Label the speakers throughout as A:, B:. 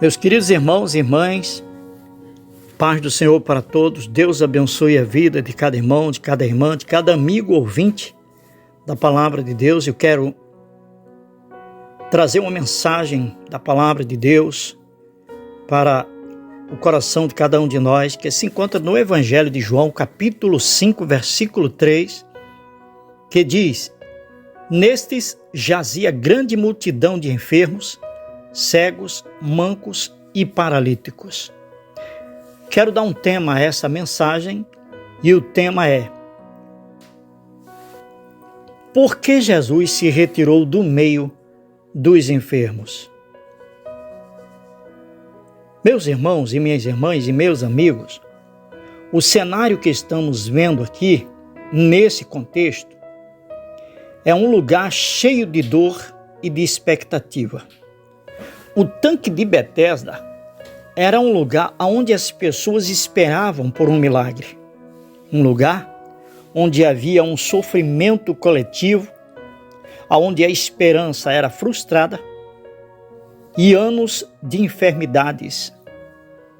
A: Meus queridos irmãos e irmãs, paz do Senhor para todos. Deus abençoe a vida de cada irmão, de cada irmã, de cada amigo ouvinte da palavra de Deus. Eu quero trazer uma mensagem da palavra de Deus para o coração de cada um de nós, que se encontra no Evangelho de João, capítulo 5, versículo 3, que diz: Nestes jazia grande multidão de enfermos, cegos, mancos e paralíticos. Quero dar um tema a essa mensagem e o tema é: por que Jesus se retirou do meio dos enfermos? Meus irmãos e minhas irmãs e meus amigos, o cenário que estamos vendo aqui, nesse contexto, é um lugar cheio de dor e de expectativa. O tanque de Betesda era um lugar onde as pessoas esperavam por um milagre. Um lugar onde havia um sofrimento coletivo, onde a esperança era frustrada e anos de enfermidades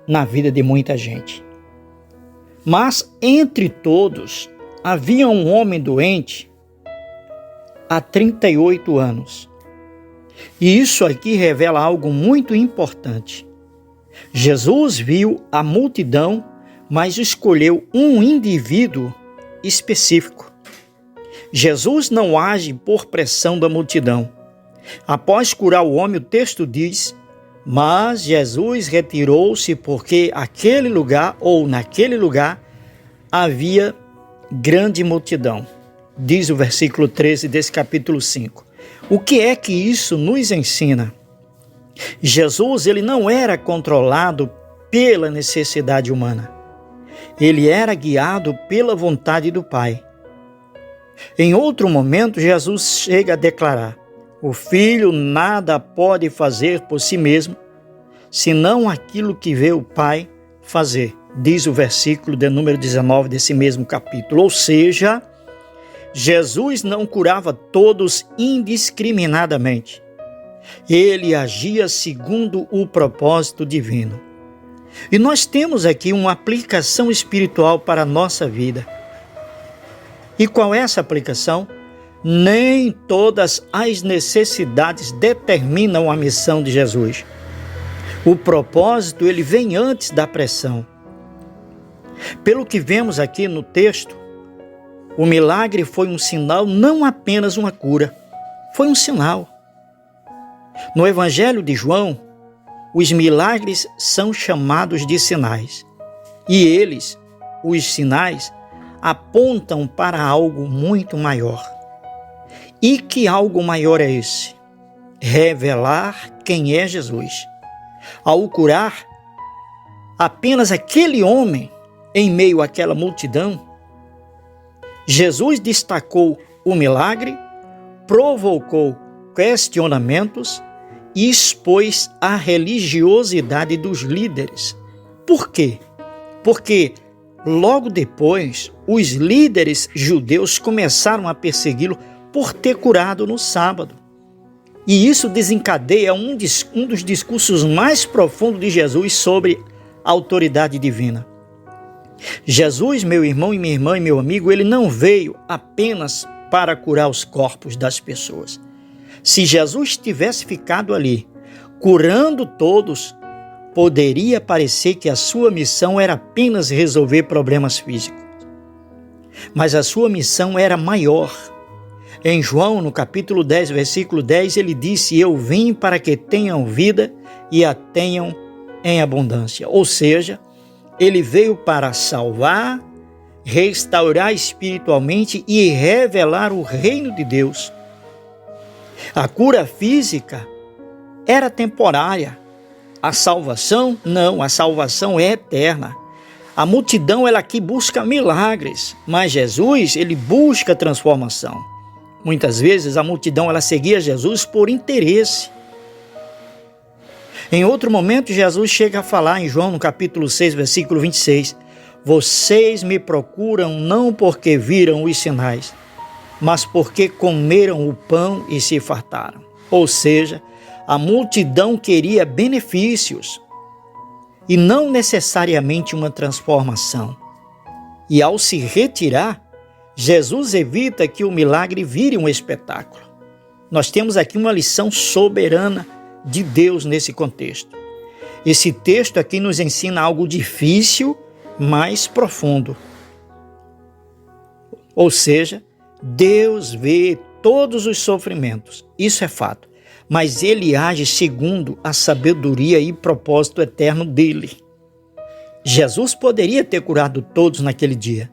A: na vida de muita gente. Mas entre todos havia um homem doente há 38 anos. E isso aqui revela algo muito importante. Jesus viu a multidão, mas escolheu um indivíduo específico. Jesus não age por pressão da multidão. Após curar o homem, o texto diz: mas Jesus retirou-se porque naquele lugar havia grande multidão. Diz o versículo 13 desse capítulo 5. O que é que isso nos ensina? Jesus, ele não era controlado pela necessidade humana. Ele era guiado pela vontade do Pai. Em outro momento, Jesus chega a declarar: o Filho nada pode fazer por si mesmo, senão aquilo que vê o Pai fazer. Diz o versículo de número 19 desse mesmo capítulo. Ou seja, Jesus não curava todos indiscriminadamente. Ele agia segundo o propósito divino. E nós temos aqui uma aplicação espiritual para a nossa vida. E qual é essa aplicação? Nem todas as necessidades determinam a missão de Jesus. O propósito, ele vem antes da pressão. Pelo que vemos aqui no texto, o milagre foi um sinal, não apenas uma cura. Foi um sinal. No Evangelho de João, os milagres são chamados de sinais. E eles, os sinais, apontam para algo muito maior. E que algo maior é esse? Revelar quem é Jesus. Ao curar apenas aquele homem em meio àquela multidão, Jesus destacou o milagre, provocou questionamentos e expôs a religiosidade dos líderes. Por quê? Porque logo depois, os líderes judeus começaram a persegui-lo por ter curado no sábado. E isso desencadeia um dos discursos mais profundos de Jesus sobre a autoridade divina. Jesus, meu irmão e minha irmã e meu amigo, ele não veio apenas para curar os corpos das pessoas. Se Jesus tivesse ficado ali, curando todos, poderia parecer que a sua missão era apenas resolver problemas físicos. Mas a sua missão era maior. Em João, no capítulo 10, versículo 10, ele disse: eu vim para que tenham vida e a tenham em abundância. Ou seja, ele veio para salvar, restaurar espiritualmente e revelar o reino de Deus. A cura física era temporária. A salvação, não, a salvação é eterna. A multidão, ela aqui busca milagres, mas Jesus, ele busca transformação. Muitas vezes a multidão, ela seguia Jesus por interesse. Em outro momento, Jesus chega a falar em João, no capítulo 6, versículo 26, vocês me procuram não porque viram os sinais, mas porque comeram o pão e se fartaram. Ou seja, A multidão queria benefícios e não necessariamente uma transformação. E ao se retirar, Jesus evita que o milagre vire um espetáculo. Nós temos aqui uma lição soberana de Deus nesse contexto. Esse texto aqui nos ensina algo difícil, mas profundo. Ou seja, Deus vê todos os sofrimentos, isso é fato, mas Ele age segundo a sabedoria e propósito eterno dele. Jesus poderia ter curado todos naquele dia,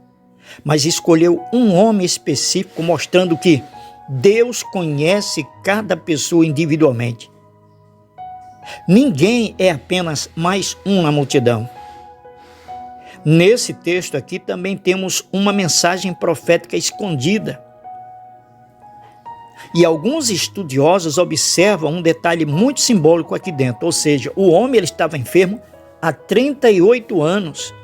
A: mas escolheu um homem específico, mostrando que Deus conhece cada pessoa individualmente. Ninguém é apenas mais um na multidão. Nesse texto aqui também temos uma mensagem profética escondida. E alguns estudiosos observam um detalhe muito simbólico aqui dentro, ou seja, o homem ele estava enfermo há 38 anos.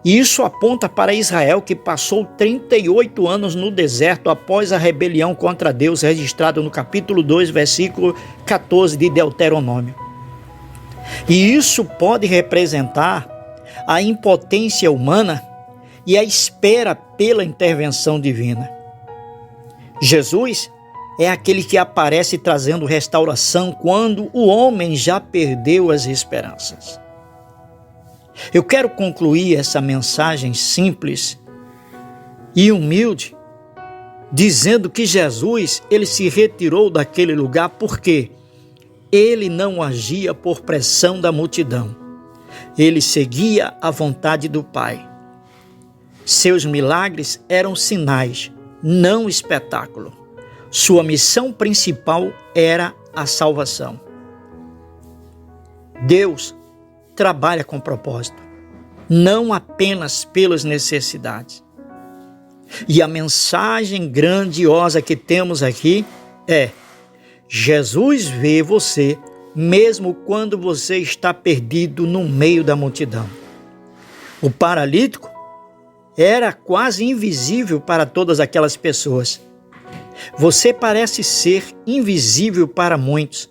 A: E isso aponta para Israel, que passou 38 anos no deserto após a rebelião contra Deus, registrado no capítulo 2, versículo 14 de Deuteronômio. E isso pode representar a impotência humana e a espera pela intervenção divina. Jesus é aquele que aparece trazendo restauração quando o homem já perdeu as esperanças. Eu quero concluir essa mensagem simples e humilde dizendo que Jesus, ele se retirou daquele lugar porque ele não agia por pressão da multidão. Ele seguia a vontade do Pai. Seus milagres eram sinais, não espetáculo. Sua missão principal era a salvação. Deus trabalha com propósito, não apenas pelas necessidades. E a mensagem grandiosa que temos aqui é: Jesus vê você mesmo quando você está perdido no meio da multidão. O paralítico era quase invisível para todas aquelas pessoas. Você parece ser invisível para muitos,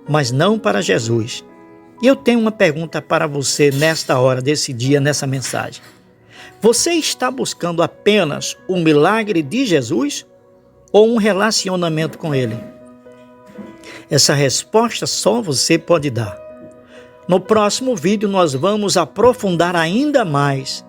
A: mas não para Jesus. E eu tenho uma pergunta para você nesta hora, desse dia, nessa mensagem. Você está buscando apenas o milagre de Jesus ou um relacionamento com Ele? Essa resposta só você pode dar. No próximo vídeo nós vamos aprofundar ainda mais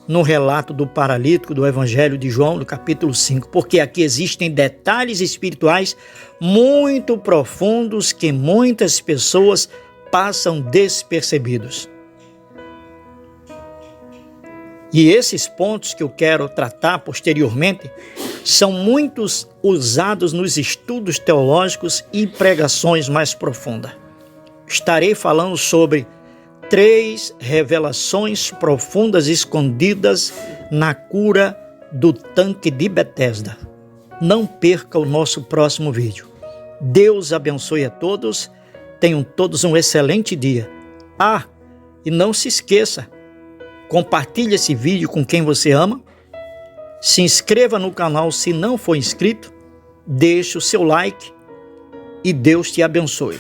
A: no relato do paralítico do Evangelho de João, no capítulo 5, porque aqui existem detalhes espirituais muito profundos que muitas pessoas passam despercebidos. E esses pontos que eu quero tratar posteriormente são muitos usados nos estudos teológicos e pregações mais profundas. Estarei falando sobre 3 revelações profundas escondidas na cura do tanque de Betesda. Não perca o nosso próximo vídeo. Deus abençoe a todos. Tenham todos um excelente dia. E não se esqueça, compartilhe esse vídeo com quem você ama. Se inscreva no canal se não for inscrito. Deixe o seu like e Deus te abençoe.